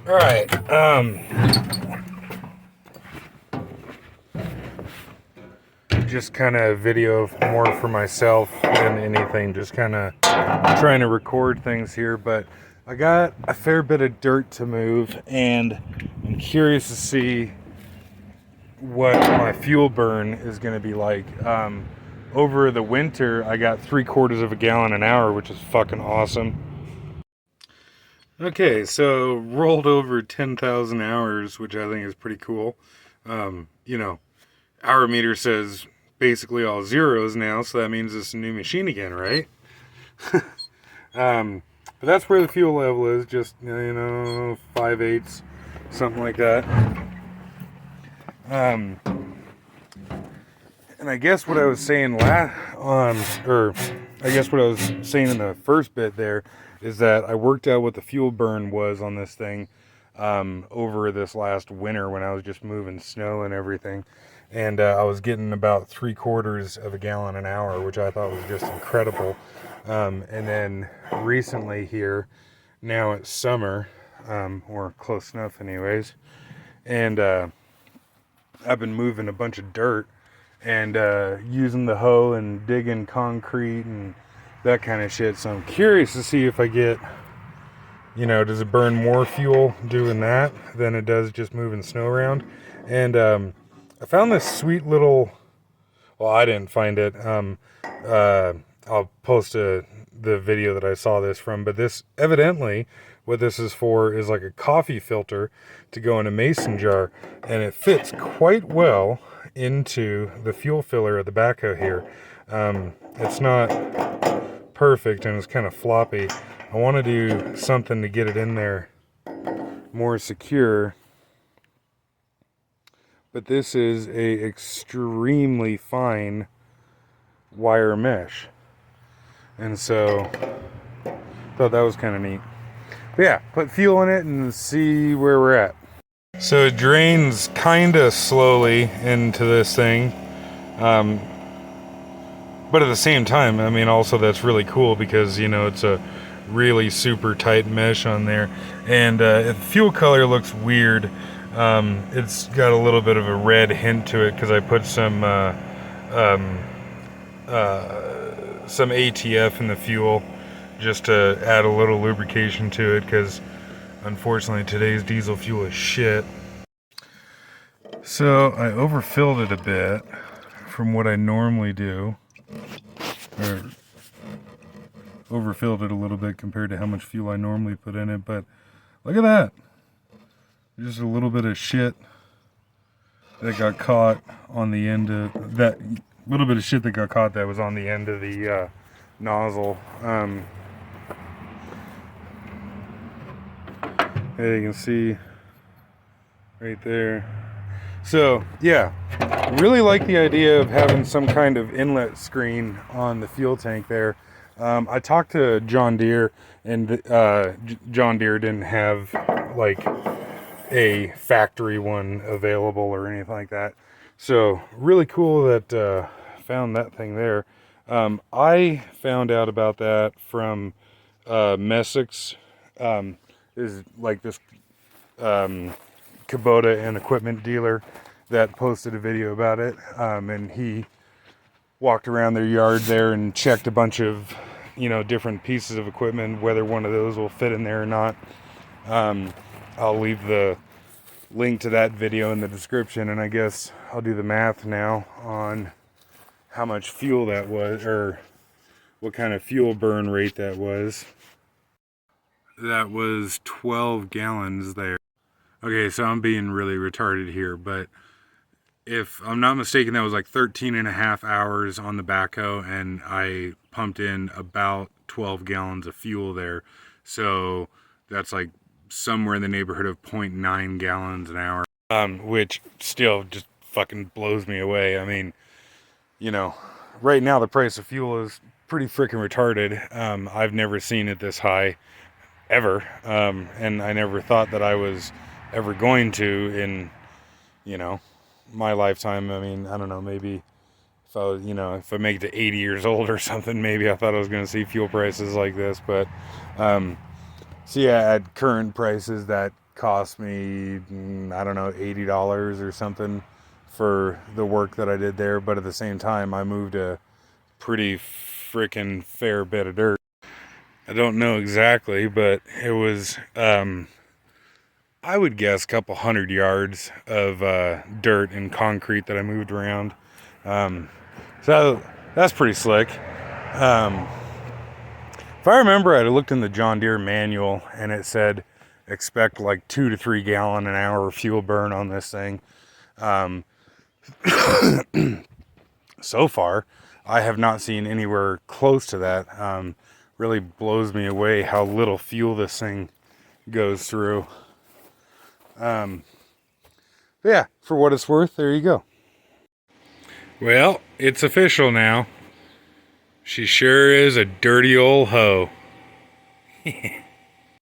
All right. Just kind of video more for myself than anything. Just kind of trying to record things here, but I got a fair bit of dirt to move, and I'm curious to see what my fuel burn is going to be like. Over the winter, I got 3/4 of a gallon an hour, which is fucking awesome. Okay, so rolled over 10,000 hours, which I think is pretty cool. Hour meter says basically all zeros now, so that means it's a new machine again, right? But that's where the fuel level is, just 5/8, something like that. And I guess what I was saying in the first bit there is that I worked out what the fuel burn was on this thing over this last winter when I was just moving snow and everything. And I was getting about 3/4 of a gallon an hour, which I thought was just incredible. And then recently here, now it's summer, or close enough anyways, and I've been moving a bunch of dirt and using the hoe and digging concrete and that kind of shit. So I'm curious to see if I get, does it burn more fuel doing that than it does just moving snow around? And I found this sweet little, well, I didn't find it. I'll post the video that I saw this from, but this, evidently, what this is for is like a coffee filter to go in a mason jar, and it fits quite well into the fuel filler of the backhoe here. It's not perfect and it's kind of floppy. I want to do something to get it in there more secure, but this is a extremely fine wire mesh, and so thought that was kind of neat. But yeah, put fuel in it and see where we're at. So it drains kind of slowly into this thing, but at the same time, I mean, also that's really cool because it's a really super tight mesh on there, and the fuel color looks weird. It's got a little bit of a red hint to it because I put some ATF in the fuel just to add a little lubrication to it, because unfortunately today's diesel fuel is shit. So I overfilled it a bit from what I normally do, or overfilled it a little bit compared to how much fuel I normally put in it, but look at that. Just a little bit of shit that got caught on the end of that, little bit of shit that got caught that was on the end of the nozzle. There you can see right there. So yeah, really like the idea of having some kind of inlet screen on the fuel tank there. I talked to John Deere, and John Deere didn't have like a factory one available or anything like that. So really cool that found that thing there. I found out about that from Messicks. Is like this Kubota and equipment dealer that posted a video about it, and he walked around their yard there and checked a bunch of different pieces of equipment, whether one of those will fit in there or not. I'll leave the link to that video in the description, and I guess I'll do the math now on how much fuel that was, or what kind of fuel burn rate that was. That was 12 gallons there. Okay, so I'm being really retarded here, but if I'm not mistaken, that was like 13.5 hours on the backhoe, and I pumped in about 12 gallons of fuel there. So that's like somewhere in the neighborhood of 0.9 gallons an hour, which still just fucking blows me away. I mean, right now the price of fuel is pretty freaking retarded. I've never seen it this high ever, and I never thought that I was ever going to in my lifetime. I mean, I don't know, maybe if I was, if I make it to 80 years old or something, maybe I thought I was going to see fuel prices like this. But so yeah, at current prices, that cost me, I don't know, $80 or something for the work that I did there. But at the same time, I moved a pretty freaking fair bit of dirt. I don't know exactly, but it was, I would guess a couple 100 yards of dirt and concrete that I moved around. So that's pretty slick. If I remember, I looked in the John Deere manual and it said expect like 2 to 3 gallon an hour fuel burn on this thing. So far, I have not seen anywhere close to that. Really blows me away how little fuel this thing goes through. Yeah, for what it's worth, there you go. Well, it's official now. She sure is a dirty old hoe.